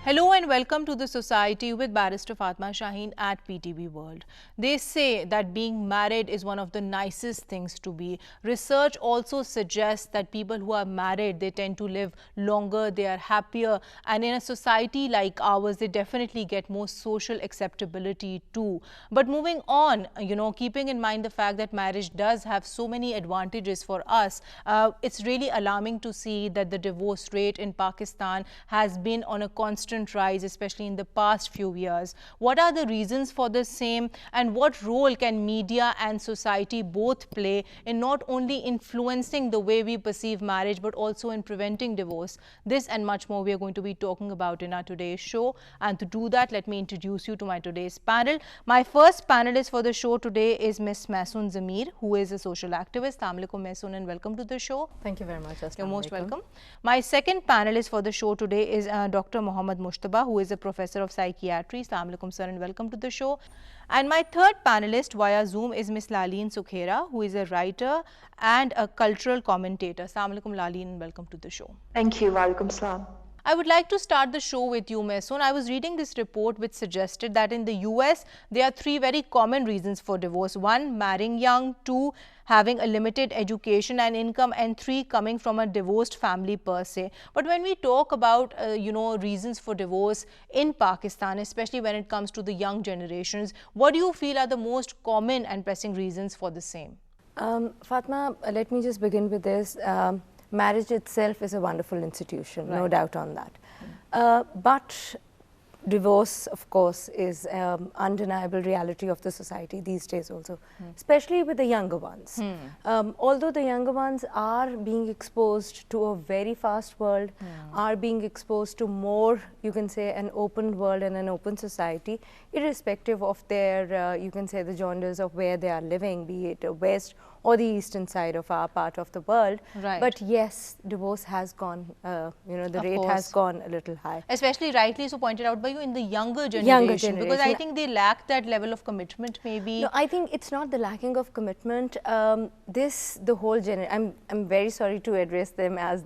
Hello and welcome to The Society with Barrister Fatma Shaheen at PTV World. They say that being married is one of the nicest things to be. Research also suggests that people who are married, they tend to live longer, they are happier, and in a society like ours, they definitely get more social acceptability too. But moving on, keeping in mind the fact that marriage does have so many advantages for us, it's really alarming to see that the divorce rate in Pakistan has been on a constant rise, especially in the past few years. What are the reasons for the same, and what role can media and society both play in not only influencing the way we perceive marriage but also in preventing divorce? This and much more we are going to be talking about in our today's show. And to do that, let me introduce you to my today's panel. My first panelist for the show today is Ms. Masoon Zamir, who is a social activist. Assalamu alaikum, Masoon, and welcome to the show. Thank you very much. You're most welcome. My second panelist for the show today is Dr. Mohammad Mushtaba, who is a professor of psychiatry. Assalamu alaikum, sir, and welcome to the show. And my third panelist via Zoom is Ms. Laleen Sukhera, who is a writer and a cultural commentator. Assalamu alaikum, Laleen, and welcome to the show. Thank you. Walaikum salam. I would like to start the show with you, Masoon. I was reading this report which suggested that in the US, there are three very common reasons for divorce. One, marrying young. Two, having a limited education and income. And three, coming from a divorced family per se. But when we talk about, reasons for divorce in Pakistan, especially when it comes to the young generations, what do you feel are the most common and pressing reasons for the same? Fatma, let me just begin with this. Marriage itself is a wonderful institution, no doubt on that. But divorce, of course, is undeniable reality of the society these days also, especially with the younger ones. Although the younger ones are being exposed to a very fast world, are being exposed to more, you can say, an open world and an open society, irrespective of their, you can say, the genres of where they are living, be it west or the eastern side of our part of the world. Right. But yes, divorce has gone, the rate has gone a little high. Especially rightly so pointed out by you in the younger generation. Because I think they lack that level of commitment maybe. No, I think it's not the lacking of commitment. The whole generation, I'm very sorry to address them as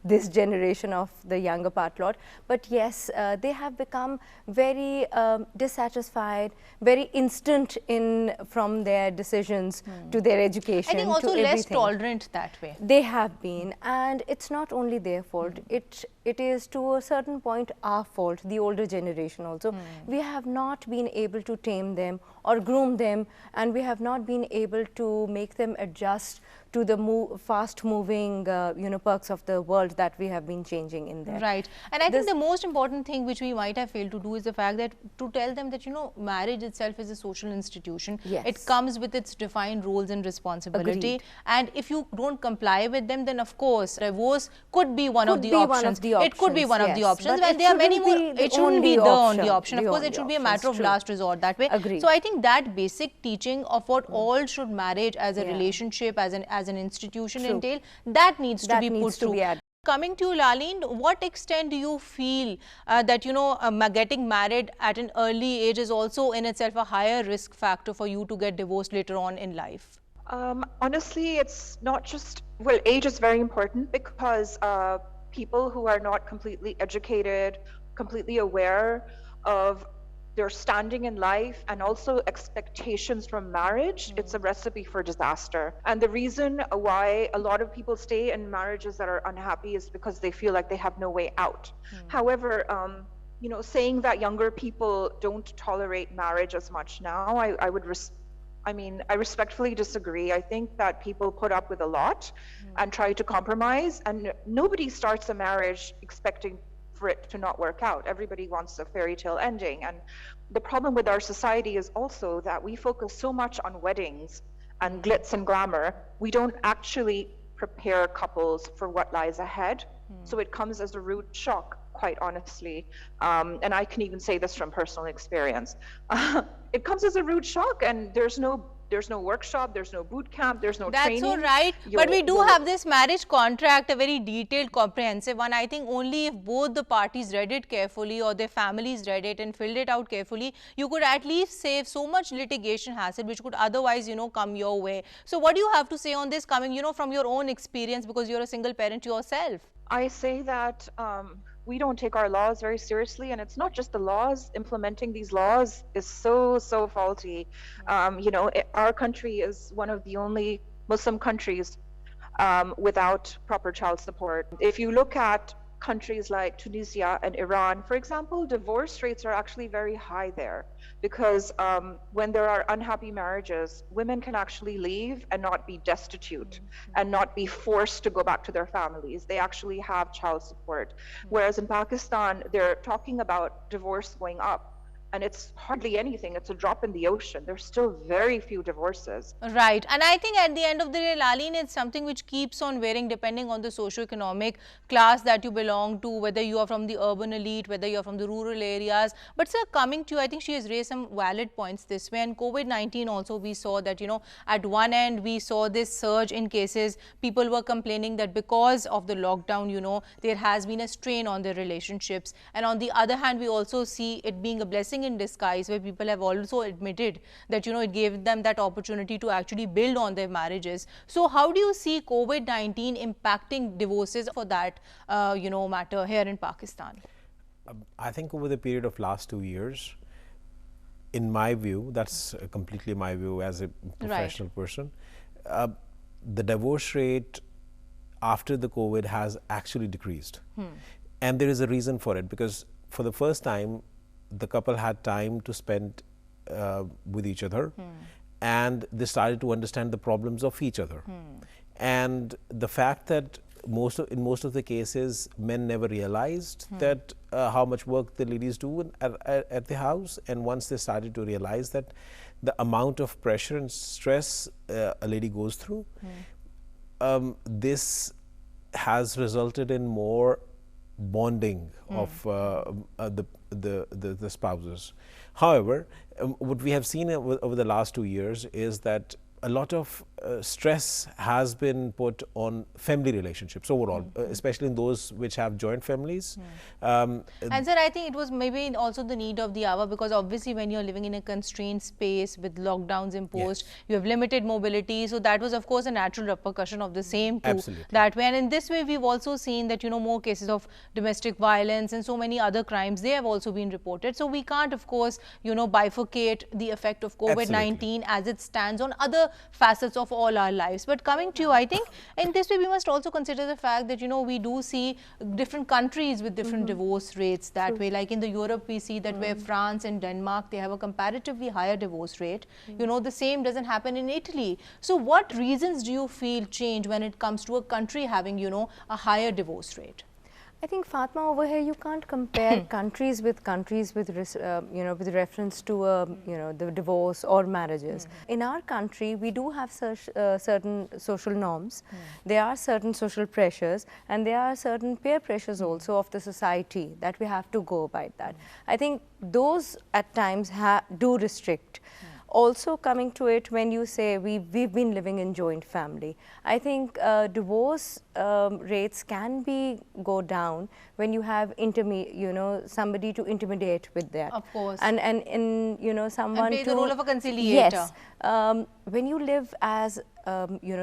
this generation of the younger part lot, but yes, they have become very dissatisfied, very instant from their decisions to their education. I think also less tolerant that way. They have been, and it's not only their fault. It is to a certain point our fault, the older generation also. We have not been able to tame them or groom them, and we have not been able to make them adjust to the fast-moving, perks of the world that we have been changing in there. Right. And I think the most important thing which we might have failed to do is the fact that to tell them that, marriage itself is a social institution. Yes. It comes with its defined roles and responsibility. Agreed. And if you don't comply with them, then of course, divorce could be one of the options. It could be one of the options. When there are many more, it shouldn't be the only option. Of course, it should be a matter of last resort that way. Agreed. So I think that basic teaching of what all should marriage as a relationship, as an institution entail, that needs to be put through. Coming to you, Laleen, what extent do you feel that, getting married at an early age is also in itself a higher risk factor for you to get divorced later on in life? Honestly, it's not just, well, age is very important because people who are not completely educated, completely aware of their standing in life and also expectations from marriage, it's a recipe for disaster. And the reason why a lot of people stay in marriages that are unhappy is because they feel like they have no way out. However, saying that younger people don't tolerate marriage as much now, I respectfully disagree. I think that people put up with a lot and try to compromise, and nobody starts a marriage expecting for it to not work out. Everybody wants a fairy tale ending. And the problem with our society is also that we focus so much on weddings and glitz and glamour, we don't actually prepare couples for what lies ahead. So it comes as a rude shock, quite honestly. And I can even say this from personal experience. It comes as a rude shock, and there's no workshop, there's no boot camp, there's no training. That's all right. But we do have this marriage contract, a very detailed, comprehensive one. I think only if both the parties read it carefully or their families read it and filled it out carefully, you could at least save so much litigation hassle which could otherwise, come your way. So what do you have to say on this coming, from your own experience, because you're a single parent yourself? I say that we don't take our laws very seriously, and it's not just the laws. Implementing these laws is so faulty. Our country is one of the only Muslim countries without proper child support. If you look at countries like Tunisia and Iran, for example, divorce rates are actually very high there, because when there are unhappy marriages, women can actually leave and not be destitute and not be forced to go back to their families. They actually have child support. Whereas in Pakistan, they're talking about divorce going up, and it's hardly anything. It's a drop in the ocean. There's still very few divorces. Right. And I think at the end of the day, Laleen, it's something which keeps on varying depending on the socio-economic class that you belong to, whether you are from the urban elite, whether you're from the rural areas. But sir, coming to you, I think she has raised some valid points this way. And COVID-19 also, we saw that, at one end, we saw this surge in cases. People were complaining that because of the lockdown, there has been a strain on their relationships. And on the other hand, we also see it being a blessing in disguise, where people have also admitted that it gave them that opportunity to actually build on their marriages. So how do you see COVID-19 impacting divorces for that matter here in Pakistan? I think over the period of last 2 years, in my view, that's completely my view as a professional person, the divorce rate after the COVID has actually decreased. And there is a reason for it, because for the first time, the couple had time to spend with each other, and they started to understand the problems of each other. And the fact that in most of the cases, men never realized that how much work the ladies do at the house, and once they started to realize that the amount of pressure and stress a lady goes through, this has resulted in more bonding of the spouses. However, what we have seen over the last 2 years is that a lot of stress has been put on family relationships overall, especially in those which have joint families. And sir, I think it was maybe also the need of the hour, because obviously when you're living in a constrained space with lockdowns imposed, you have limited mobility. So that was of course a natural repercussion of the same too. Absolutely. That way. And in this way, we've also seen that, more cases of domestic violence and so many other crimes, they have also been reported. So we can't of course, bifurcate the effect of COVID-19 as it stands on other facets of all our lives. But coming to you, I think in this way we must also consider the fact that we do see different countries with different divorce rates that way. Like in the Europe, we see that where France and Denmark, they have a comparatively higher divorce rate. The same doesn't happen in Italy. So what reasons do you feel change when it comes to a country having a higher divorce rate? I think, Fatma, over here you can't compare countries with with reference to the divorce or marriages. In our country, we do have certain social norms. There are certain social pressures, and there are certain peer pressures also of the society that we have to go by that. I think those at times do restrict. Also coming to it, when you say we've been living in joint family, I think divorce rates can go down when you have somebody to intimidate with that. Of course. And someone and play to the role of a conciliator. Yes. When you live as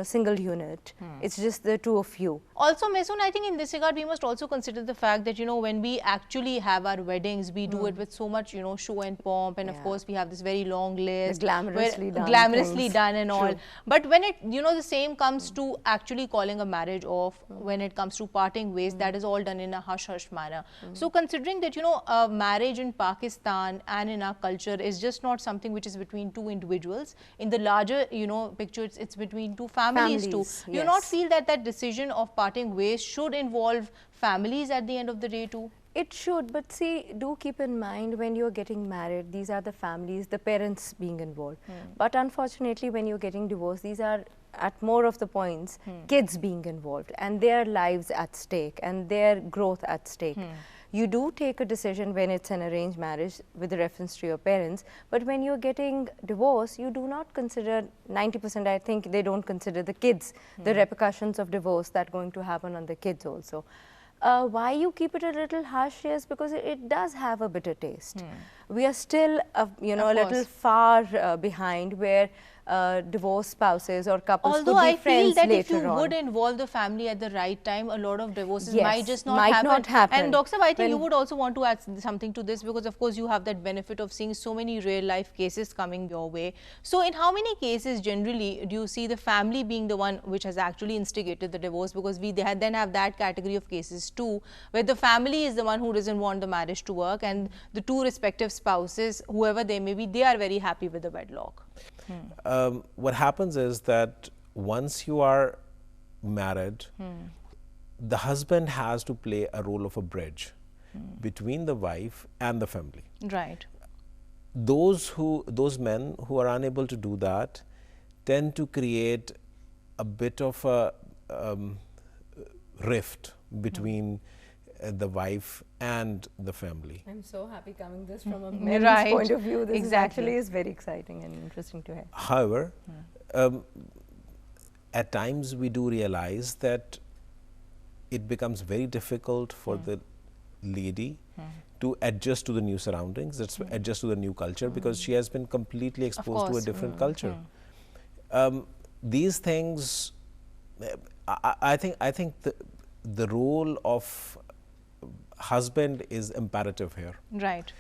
single unit, it's just the two of you. Also, Mesoon, I think in this regard, we must also consider the fact that, when we actually have our weddings, we do it with so much, show and pomp. And of course, we have this very long list. The glamorously done and all. But when it, the same comes to actually calling a marriage off, when it comes to parting ways, that is all done in a hush-hush manner. So considering that, marriage in Pakistan and in our culture is just not something which is between two individuals. In the larger, picture, it's between two families too. Yes. Do you not feel that that decision of parting ways should involve families at the end of the day too? It should, but see, do keep in mind when you're getting married, these are the families, the parents being involved. But unfortunately, when you're getting divorced, these are at more of the points, kids being involved and their lives at stake and their growth at stake. You do take a decision when it's an arranged marriage with reference to your parents, but when you're getting divorced, you do not consider 90%, I think they don't consider the kids, the repercussions of divorce that going to happen on the kids also. Why you keep it a little hush is because it does have a bitter taste. We are still, a little far behind where divorced spouses or couples Although could be I feel friends that if later you on. would involve the family at the right time, a lot of divorces Yes, might just might not happen. And Dr. I think When- you would also want to add something to this, because of course you have that benefit of seeing so many real life cases coming your way. So in how many cases generally do you see the family being the one which has actually instigated the divorce? Because we then have that category of cases too, where the family is the one who doesn't want the marriage to work, and the two respective spouses, whoever they may be, they are very happy with the wedlock. What happens is that once you are married, the husband has to play a role of a bridge between the wife and the family. Right. Those men who are unable to do that tend to create a bit of a rift between the wife and the family. I'm so happy coming this from a men's Right. point of view. This Exactly. actually is very exciting and interesting to hear. However, at times we do realize that it becomes very difficult for the lady to adjust to the new surroundings, adjust to the new culture, because she has been completely exposed to a course. different culture. These things, I think the role of husband is imperative here, Right.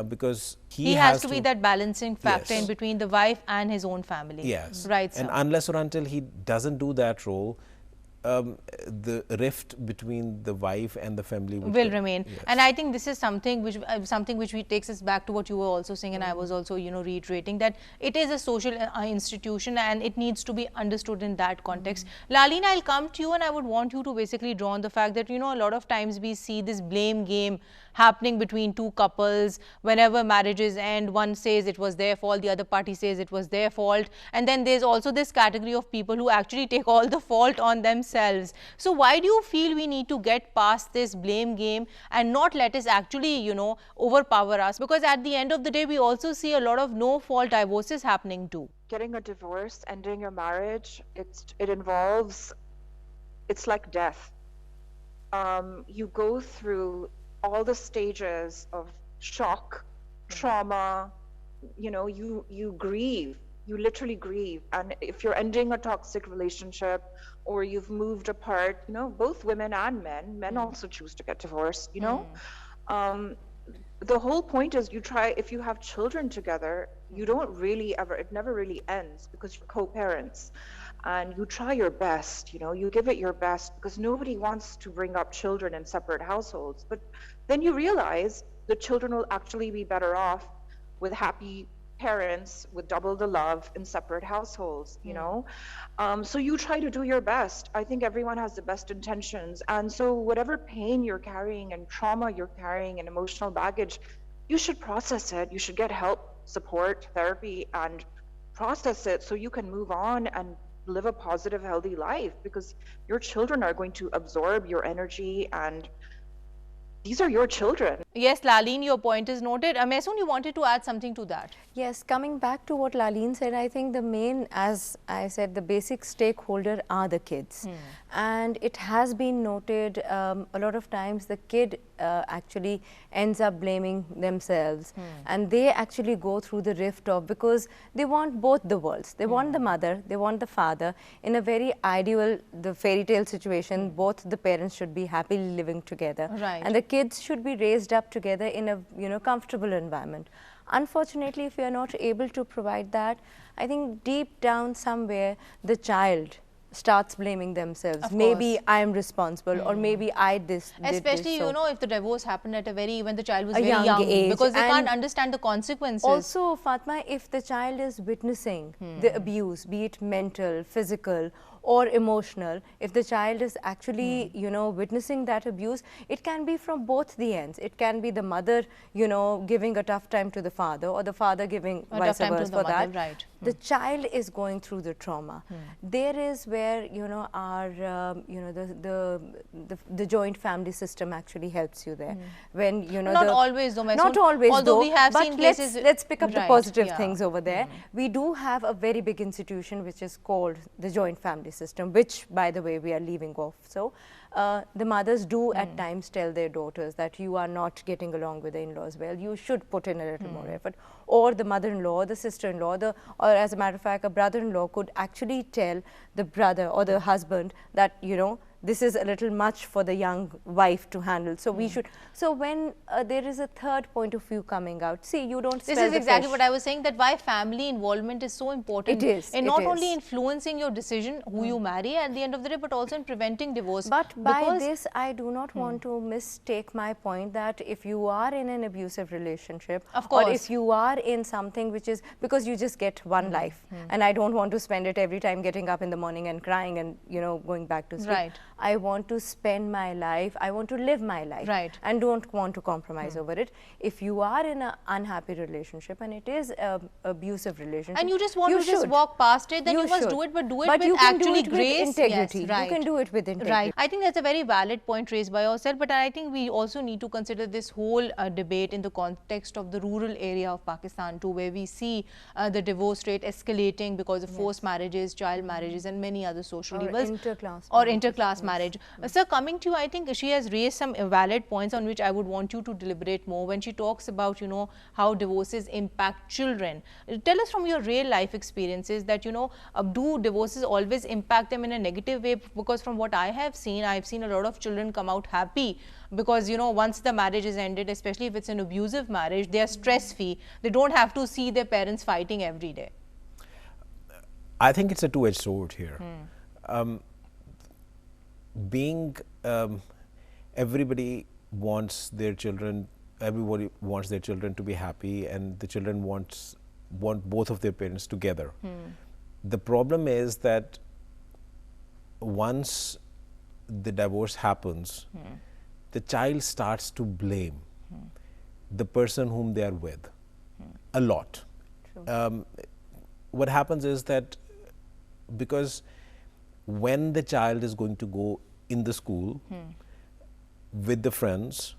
because He has to be that balancing factor Yes. in between the wife and his own family. Yes. Right, And sir. unless or until he doesn't do that role, the rift between the wife and the family will remain. Yes. And I think this is something which takes us back to what you were also saying, and I was also reiterating that it is a social institution and it needs to be understood in that context. Lalina, I'll come to you, and I would want you to basically draw on the fact that a lot of times we see this blame game happening between two couples. Whenever marriages end, one says it was their fault, the other party says it was their fault, and then there's also this category of people who actually take all the fault on themselves. So why do you feel we need to get past this blame game and not let it actually overpower us? Because at the end of the day, we also see a lot of no fault divorces happening too. Getting a divorce, ending your marriage, it involves, it's like death. You go through all the stages of shock, trauma, you grieve, you literally grieve. And if you're ending a toxic relationship or you've moved apart, both women and men also choose to get divorced, the whole point is if you have children together, you don't really ever, it never really ends, because you're co-parents. And you try your best, you give it your best, because nobody wants to bring up children in separate households. But then you realize the children will actually be better off with happy parents with double the love in separate households, so you try to do your best. I think everyone has the best intentions. And so whatever pain you're carrying and trauma you're carrying and emotional baggage, you should process it. You should get help, support, therapy, and process it so you can move on and live a positive, healthy life, because your children are going to absorb your energy, and these are your children. Yes, Laleen, your point is noted. Mehsoon, you wanted to add something to that? Yes, coming back to what Laleen said, I think the main, as I said, the basic stakeholder are the kids. And it has been noted a lot of times the kid actually ends up blaming themselves, and they actually go through the rift of, because they want both the worlds. They want the mother, they want the father. In a very ideal, the fairy tale situation, both the parents should be happily living together. Right. And the kids should be raised up together in a comfortable environment. Unfortunately, if we are not able to provide that, I think deep down somewhere the child starts blaming themselves. Of maybe course. I am responsible, or maybe I did this. Especially, so. if the divorce happened at when the child was A very young age, because they can't and understand the consequences. Also, Fatma, if the child is witnessing the abuse, be it mental, physical, or emotional, if the child is actually, witnessing that abuse, it can be from both the ends. It can be the mother, giving a tough time to the father, or the father giving A vice tough time to versa the for mother, that. right. The child is going through the trauma. There is where, our, the joint family system actually helps you there. When, Not always though, Mehsoon. not always Although though, we have but seen cases. let's pick up the Right, positive yeah. things over there. We do have a very big institution which is called the joint family system, which, by the way, we are leaving off. So the mothers do at times tell their daughters that you are not getting along with the in-laws well, you should put in a little more effort. Or the mother-in-law, the sister-in-law, or as a matter of fact, a brother-in-law could actually tell the brother or the husband that, you know, this is a little much for the young wife to handle. So we should, so when there is a third point of view coming out, see, you don't This is exactly what I was saying, that why family involvement is so important. It is. And not only influencing your decision, who you marry at the end of the day, but also in preventing divorce. But by this, I do not want to mistake my point that if you are in an abusive relationship, of course, or if you are in something which is, because you just get one life, and I don't want to spend it every time getting up in the morning and crying and, you know, going back to sleep. Right. I want to spend my life, I want to live my life, right, and don't want to compromise over it. If you are in an unhappy relationship and it is an abusive relationship, and you just want to just walk past it, then you must do it, but do it with actually grace. Integrity. Yes, right. You can do it with integrity. Right. I think that's a very valid point raised by yourself, but I think we also need to consider this whole debate in the context of the rural area of Pakistan too, where we see the divorce rate escalating because of forced marriages, child marriages, and many other social evils. Interclass marriage. Sir, coming to you, I think she has raised some valid points on which I would want you to deliberate more when she talks about, you know, how divorces impact children. Tell us from your real life experiences that, you know, do divorces always impact them in a negative way? Because from what I have seen, I've seen a lot of children come out happy because, you know, once the marriage is ended, especially if it's an abusive marriage, they are stress-free. They don't have to see their parents fighting every day. I think it's a two-edged sword here. Everybody wants their children, everybody wants their children to be happy, and the children want both of their parents together. The problem is that once the divorce happens, the child starts to blame the person whom they are with a lot. What happens is that because when the child is going to go in the school with the friends,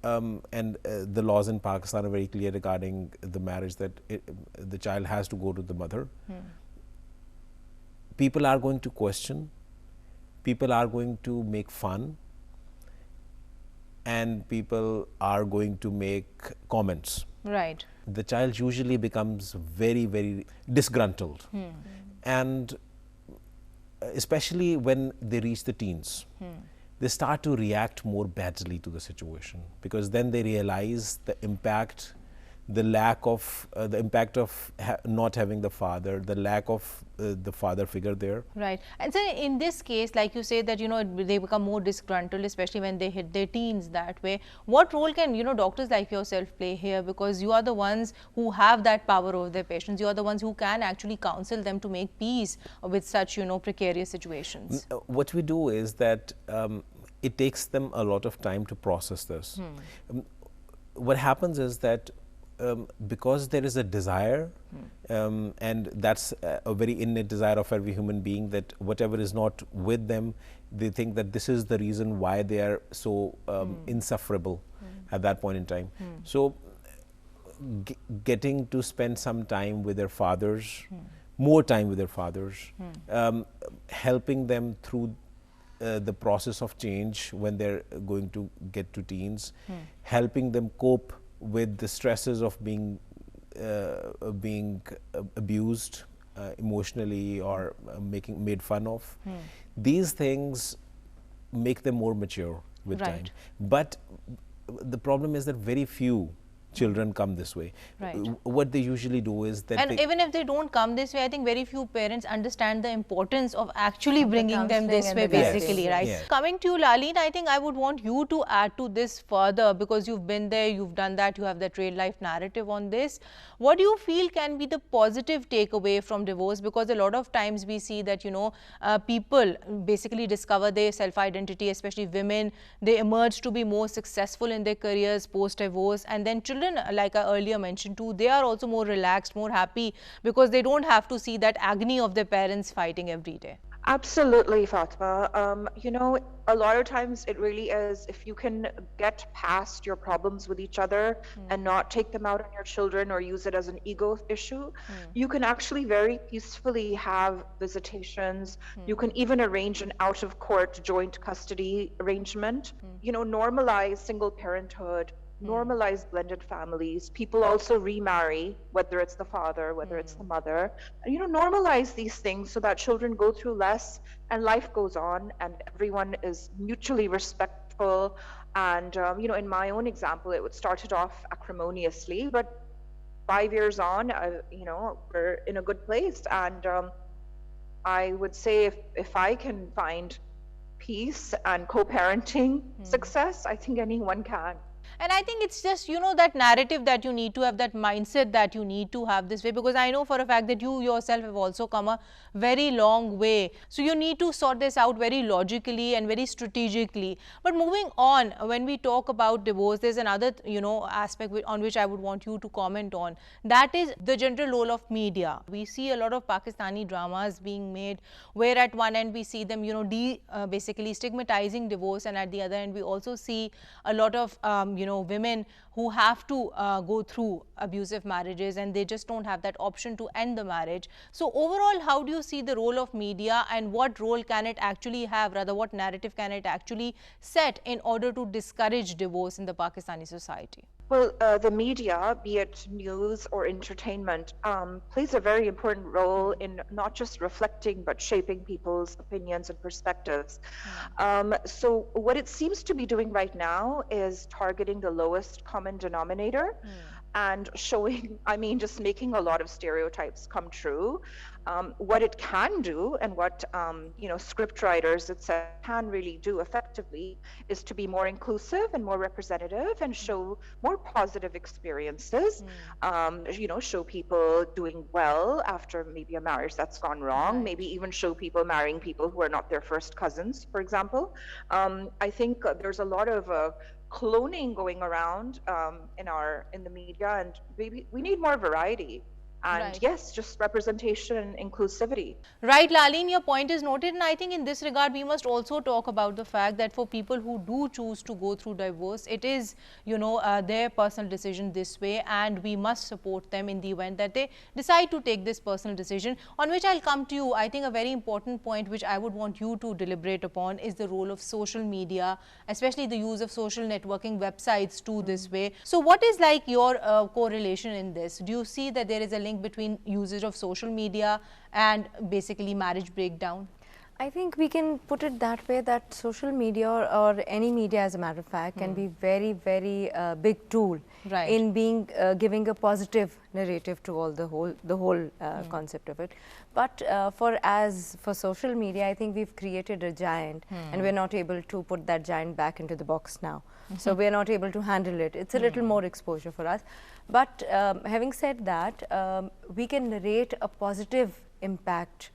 and the laws in Pakistan are very clear regarding the marriage that the child has to go to the mother. People are going to question, people are going to make fun, and people are going to make comments. Right. The child usually becomes very, very disgruntled. And especially when they reach the teens, they start to react more badly to the situation, because then they realize the impact, the lack of, the impact of not having the father, the lack of the father figure there. Right. And so in this case, like you say that, you know, they become more disgruntled, especially when they hit their teens that way. What role can, you know, doctors like yourself play here? Because you are the ones who have that power over their patients. You are the ones who can actually counsel them to make peace with such, you know, precarious situations. What we do is that it takes them a lot of time to process this. What happens is that because there is a desire, and that's a very innate desire of every human being, that whatever is not with them, they think that this is the reason why they are so insufferable at that point in time. So getting to spend some time with their fathers, more time with their fathers, helping them through the process of change when they're going to get to teens, helping them cope with the stresses of being abused emotionally or made fun of. These things make them more mature with time. But the problem is that very few children come this way. Right. What they usually do is that, and even if they don't come this way, I think very few parents understand the importance of actually bringing them this way, basically, right? Yes. Coming to you, Laleen, I think I would want you to add to this further, because you've been there, you've done that, you have that real life narrative on this. What do you feel can be the positive takeaway from divorce? Because a lot of times we see that, you know, people basically discover their self-identity, especially women. They emerge to be more successful in their careers post-divorce, and then children, like I earlier mentioned too, they are also more relaxed, more happy, because they don't have to see that agony of their parents fighting every day. Absolutely, Fatma. You know, a lot of times it really is, if you can get past your problems with each other and not take them out on your children or use it as an ego issue, you can actually very peacefully have visitations. You can even arrange an out of court joint custody arrangement. You know, normalize single parenthood, normalize blended families. People also remarry, whether it's the father, whether it's the mother. And, you know, normalize these things so that children go through less and life goes on and everyone is mutually respectful. And, you know, in my own example, it started off acrimoniously, but 5 years on, you know, we're in a good place. And I would say if I can find peace and co-parenting success, I think anyone can. And I think it's just, you know, that narrative that you need to have, that mindset that you need to have this way, because I know for a fact that you yourself have also come a very long way. So you need to sort this out very logically and very strategically. But moving on, when we talk about divorce, there's another, you know, aspect on which I would want you to comment on. That is the general role of media. We see a lot of Pakistani dramas being made where at one end we see them, you know, basically stigmatizing divorce, and at the other end we also see a lot of, you know, women who have to go through abusive marriages and they just don't have that option to end the marriage. So overall, how do you see the role of media, and what role can it actually have, rather what narrative can it actually set in order to discourage divorce in the Pakistani society? Well, the media, be it news or entertainment, plays a very important role in not just reflecting but shaping people's opinions and perspectives. So what it seems to be doing right now is targeting the lowest common denominator and showing, I mean, just making a lot of stereotypes come true. What it can do, and what you know, script writers, etc., can really do effectively, is to be more inclusive and more representative and show more positive experiences. You know, show people doing well after maybe a marriage that's gone wrong. Right. Maybe even show people marrying people who are not their first cousins, for example. I think there's a lot of cloning going around in the media, and we need more variety. And Right. yes, just representation and inclusivity. Right, Lalin, your point is noted, and I think in this regard we must also talk about the fact that for people who do choose to go through divorce, it is, you know, their personal decision this way, and we must support them in the event that they decide to take this personal decision, on which I'll come to you. I think a very important point which I would want you to deliberate upon is the role of social media, especially the use of social networking websites to this way. So what is like your correlation in this? Do you see that there is a link between usage of social media and basically marriage breakdown? I think we can put it that way, that social media or any media, as a matter of fact, can be very, very big tool Right. in being giving a positive narrative to all the whole concept of it. But for social media, I think we've created a giant, and we're not able to put that giant back into the box now. So we're not able to handle it. It's a little more exposure for us. But having said that, we can narrate a positive impact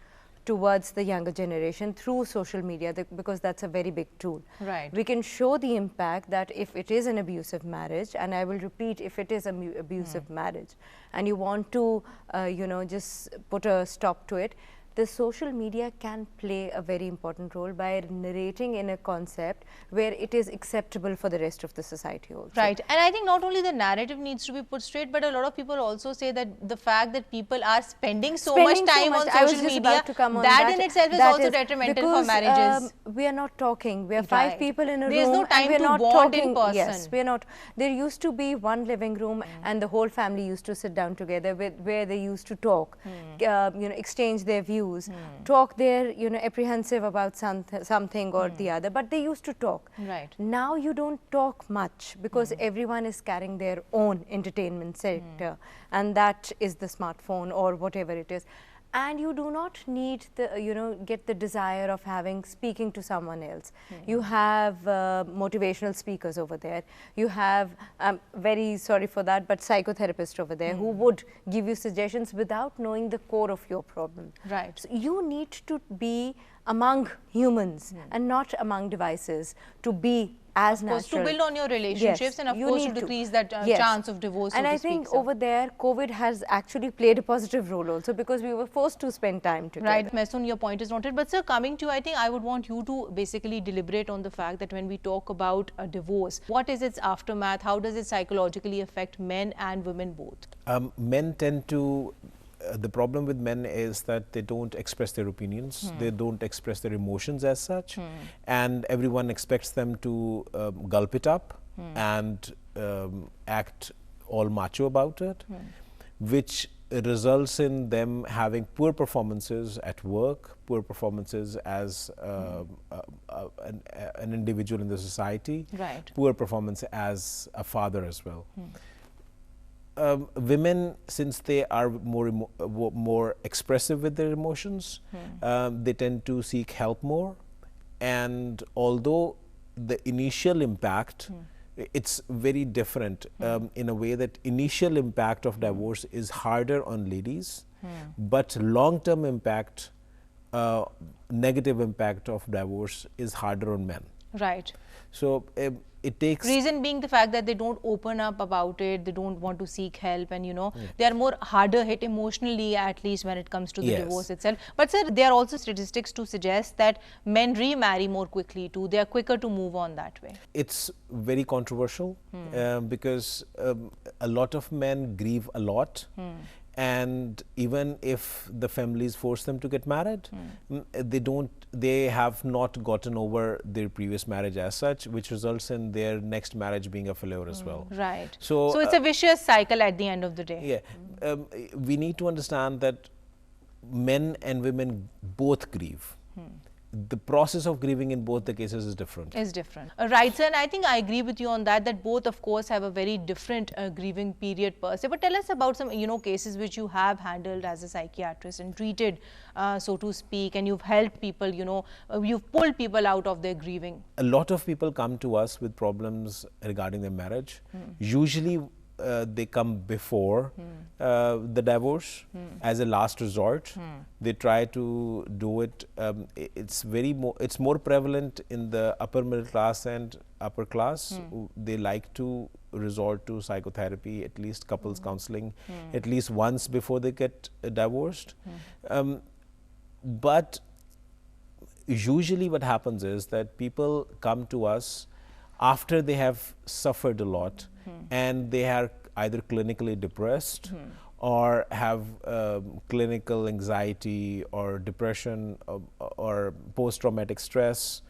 towards the younger generation through social media, because that's a very big tool. Right. We can show the impact that if it is an abusive marriage, and I will repeat, if it is an abusive marriage, and you want to, you know, just put a stop to it, the social media can play a very important role by narrating in a concept where it is acceptable for the rest of the society also. Right. And I think not only the narrative needs to be put straight, but a lot of people also say that the fact that people are spending so much time on social media, that in itself is also detrimental for marriages. We are not talking. We are five Right. people in a There's room, no time and we are to not bond in talking. person. Yes, we are not. There used to be one living room, and the whole family used to sit down together, where they used to talk, you know, exchange their views, talk their, you know, apprehensive about something or the other, but they used to talk. Right. Now you don't talk much, because everyone is carrying their own entertainment sector, and that is the smartphone or whatever it is. And you do not need the, you know, get the desire of speaking to someone else. You have motivational speakers over there. You have, very sorry for that, but psychotherapists over there who would give you suggestions without knowing the core of your problem. Right. So you need to be among humans and not among devices to be as Of course, natural. to build on your relationships, Yes, and of you course to need decrease that Yes. chance of divorce, And so I to speak, think sir. over there, COVID has actually played a positive role also, because we were forced to spend time together. Right, Mehsun, your point is noted. But sir, coming to you, I think I would want you to basically deliberate on the fact that when we talk about a divorce, what is its aftermath? How does it psychologically affect men and women both? Men tend to, the problem with men is that they don't express their opinions, they don't express their emotions as such, and everyone expects them to gulp it up and act all macho about it, which results in them having poor performances at work, poor performances as an individual in the society, Right. poor performance as a father as well. Women, since they are more expressive with their emotions, they tend to seek help more. And although the initial impact, it's very different in a way that initial impact of divorce is harder on ladies, but long-term impact, negative impact of divorce is harder on men. Right. So it takes Reason being the fact that they don't open up about it, they don't want to seek help, and they are more harder hit emotionally, at least when it comes to the Yes. divorce itself. But sir, there are also statistics to suggest that men remarry more quickly too. They are quicker to move on that way. It's very controversial because a lot of men grieve a lot, and even if the families force them to get married, they have not gotten over their previous marriage as such, which results in their next marriage being a failure as well. Right. So, it's a vicious cycle at the end of the day. Yeah, we need to understand that men and women both grieve. The process of grieving in both the cases is different. Is different. Right, sir, and I think I agree with you on that, that both of course have a very different grieving period per se. But tell us about some cases which you have handled as a psychiatrist and treated, so to speak, and you've helped people, you've pulled people out of their grieving. A lot of people come to us with problems regarding their marriage. Usually they come before the divorce as a last resort. They try to do it. It's more prevalent in the upper middle class and upper class. They like to resort to psychotherapy, at least couples counseling, at least once before they get divorced. But usually what happens is that people come to us after they have suffered a lot and they are either clinically depressed or have clinical anxiety or depression or post-traumatic stress.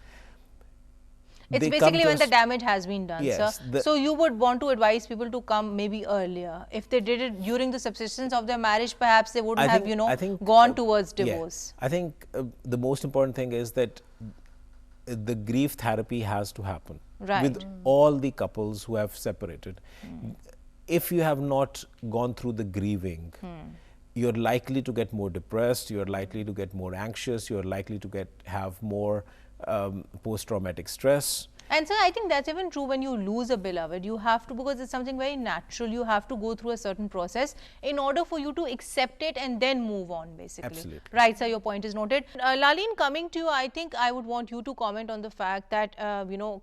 It's They come basically to when us- the damage has been done, Yes, sir. So you would want to advise people to come maybe earlier. If they did it during the subsistence of their marriage, perhaps they wouldn't have, gone towards divorce. Yeah. I think the most important thing is that the grief therapy has to happen with all the couples who have separated. If you have not gone through the grieving, you're likely to get more depressed, you're likely to get more anxious, you're likely to have more post-traumatic stress. And so I think that's even true when you lose a beloved. You have to, because it's something very natural, you have to go through a certain process in order for you to accept it and then move on, basically. Absolutely. Right, sir, your point is noted. Lalin, coming to you, I think I would want you to comment on the fact that,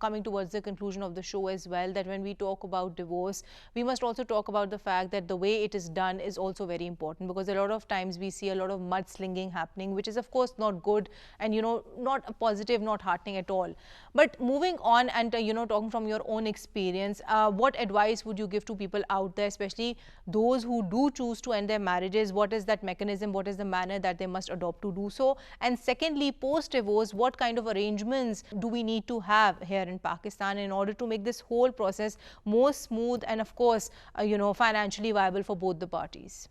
coming towards the conclusion of the show as well, that when we talk about divorce, we must also talk about the fact that the way it is done is also very important, because a lot of times we see a lot of mudslinging happening, which is of course not good and, not a positive, not heartening at all. But moving on and, talking from your own experience, what advice would you give to people out there, especially those who do choose to end their marriages? What is that mechanism? What is the manner that they must adopt to do so? And secondly, post-divorce, what kind of arrangements do we need to have here in Pakistan in order to make this whole process more smooth and, of course, financially viable for both the parties?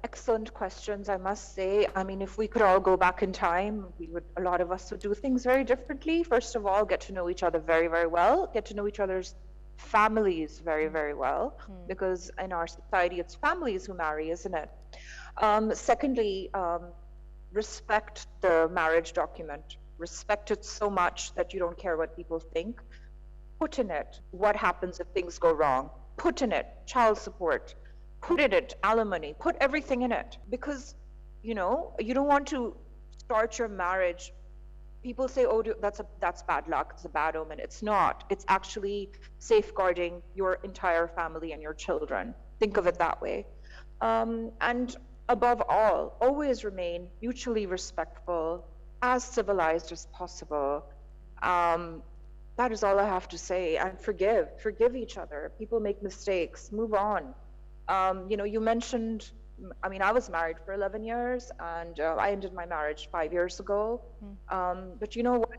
Excellent questions, I must say. I mean, if we could all go back in time, a lot of us would do things very differently. First of all, get to know each other very, very well, get to know each other's families very, very well, because in our society, it's families who marry, isn't it? Secondly, respect the marriage document. Respect it so much that you don't care what people think. Put in it what happens if things go wrong. Put in it child support. Put in it alimony, put everything in it, because you don't want to start your marriage, people say, oh, that's bad luck, it's a bad omen. It's not. It's actually safeguarding your entire family and your children. Think of it that way. And above all, always remain mutually respectful, as civilized as possible. That is all I have to say. And forgive each other. People make mistakes, move on. You mentioned, I mean, I was married for 11 years and I ended my marriage 5 years ago. But you know what?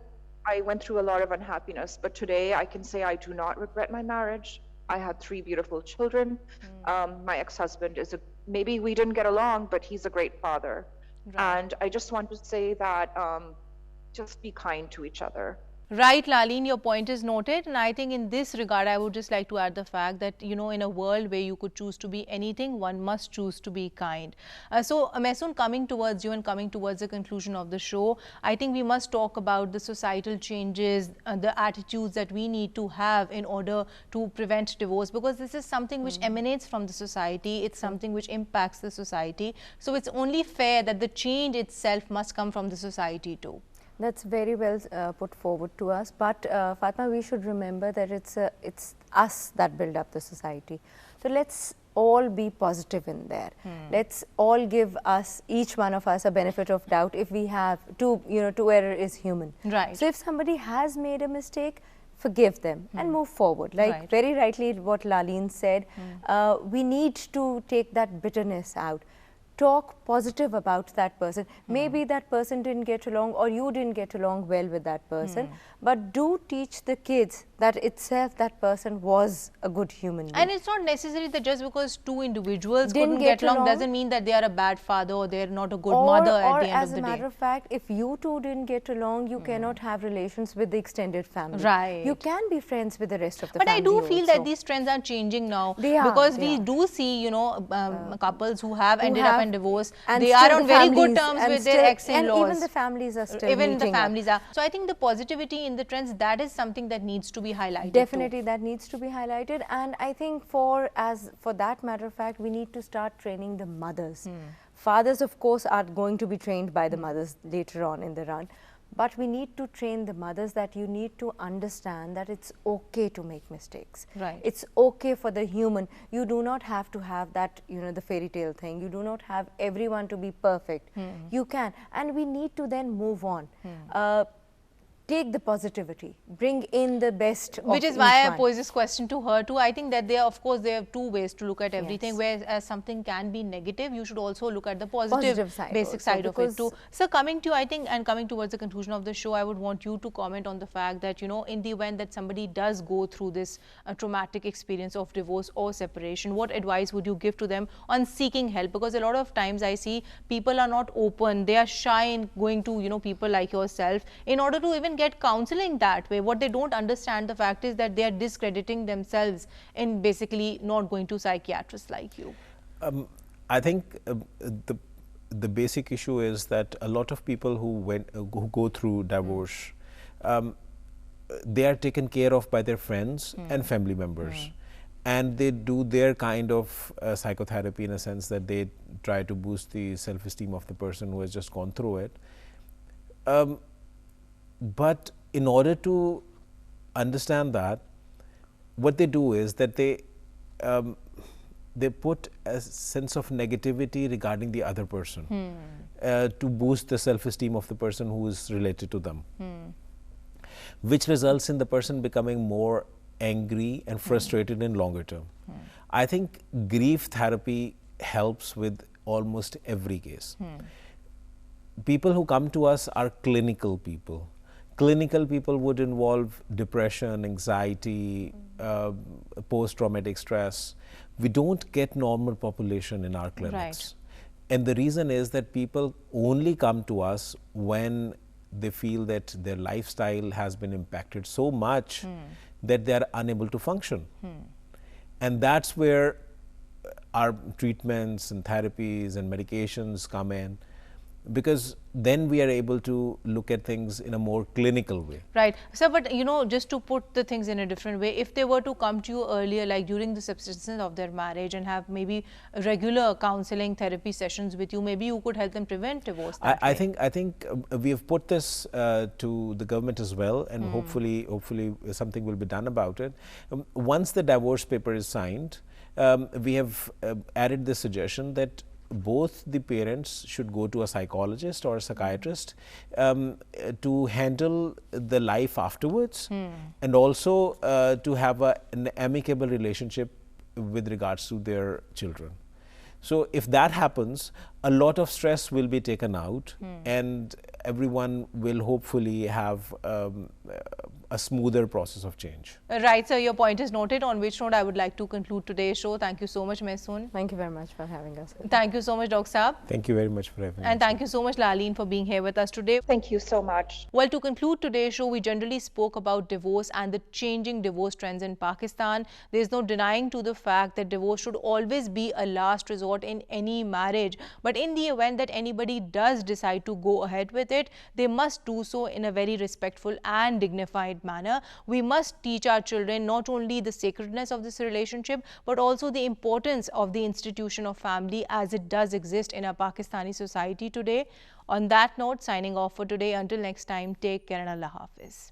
I went through a lot of unhappiness, but today I can say I do not regret my marriage. I had 3 beautiful children. My ex-husband maybe we didn't get along, but he's a great father. Right. And I just want to say that just be kind to each other. Right, Laleen, your point is noted, and I think in this regard, I would just like to add the fact that, in a world where you could choose to be anything, one must choose to be kind. So, Mehsoon, coming towards you and coming towards the conclusion of the show, I think we must talk about the societal changes, the attitudes that we need to have in order to prevent divorce, because this is something which emanates from the society, it's something which impacts the society. So, it's only fair that the change itself must come from the society too. That's very well put forward to us, but Fatma, we should remember that it's us that build up the society. So let's all be positive in there. Let's all give each one of us a benefit of doubt if we have to, to error is human. Right. So if somebody has made a mistake, forgive them and move forward. Like very rightly what Laleen said, we need to take that bitterness out. Talk positive about that person. Maybe that person didn't get along or you didn't get along well with that person, but do teach the kids that itself that person was a good human being. And it's not necessary that just because 2 individuals couldn't get along doesn't mean that they are a bad father or they're not a good mother at the end of the day. Or as a matter of fact, if you two didn't get along, you cannot have relations with the extended family. Right. You can be friends with the rest of the family. But I do feel also. That these trends are changing now. They are. Because we do see, couples who have ended up in divorce. And they are on very good terms with their ex-in-laws. And even the families are still So I think the positivity in the trends, that is something that needs to be highlighted. Definitely, that needs to be highlighted. And I think for that matter of fact, we need to start training the mothers. Fathers, of course, are going to be trained by the mothers later on in the run. But we need to train the mothers that you need to understand that it's okay to make mistakes. Right. It's okay for the human. You do not have to have that, the fairy tale thing. You do not have everyone to be perfect. You can. And we need to then move on. Take the positivity, bring in the best of Which is why I pose this question to her too. I think that there are 2 ways to look at everything. Whereas something can be negative, you should also look at the positive side, basic side of it too. So coming to, I think, and coming towards the conclusion of the show, I would want you to comment on the fact that, in the event that somebody does go through this traumatic experience of divorce or separation, what advice would you give to them on seeking help? Because a lot of times I see people are not open, they are shy in going to, people like yourself in order to even get counseling that way. What they don't understand, the fact is that they are discrediting themselves in basically not going to psychiatrists like you. I think the basic issue is that a lot of people who go through divorce, they are taken care of by their friends and family members. And they do their kind of psychotherapy in a sense that they try to boost the self-esteem of the person who has just gone through it. But in order to understand that, what they do is that they put a sense of negativity regarding the other person to boost the self-esteem of the person who is related to them, which results in the person becoming more angry and frustrated in longer term. I think grief therapy helps with almost every case. People who come to us are clinical people. Clinical people would involve depression, anxiety, post-traumatic stress. We don't get normal population in our clinics. Right. And the reason is that people only come to us when they feel that their lifestyle has been impacted so much that they are unable to function. And that's where our treatments and therapies and medications come in. because then we are able to look at things in a more clinical way. Right. So, but you know, just to put the things in a different way, if they were to come to you earlier, like during the subsistence of their marriage, and have maybe regular counseling therapy sessions with you, maybe you could help them prevent divorce that I way. think we have put this to the government as well, and hopefully something will be done about it. Once the divorce paper is signed, we have added the suggestion that both the parents should go to a psychologist or a psychiatrist to handle the life afterwards, and also to have an amicable relationship with regards to their children. So if that happens, a lot of stress will be taken out, and everyone will hopefully have a smoother process of change. Right, so your point is noted, on which note I would like to conclude today's show. Thank you so much, Mehsoon. Thank you very much for having us. Thank you so much, Dr. Saab. Thank you very much for having me. And thank you so much, Laleen, for being here with us today. Thank you so much. Well, to conclude today's show, we generally spoke about divorce and the changing divorce trends in Pakistan. There is no denying to the fact that divorce should always be a last resort in any marriage. But in the event that anybody does decide to go ahead with it, they must do so in a very respectful and dignified manner. We must teach our children not only the sacredness of this relationship, but also the importance of the institution of family as it does exist in our Pakistani society today. On that note, signing off for today. Until next time, take care and Allah Hafiz.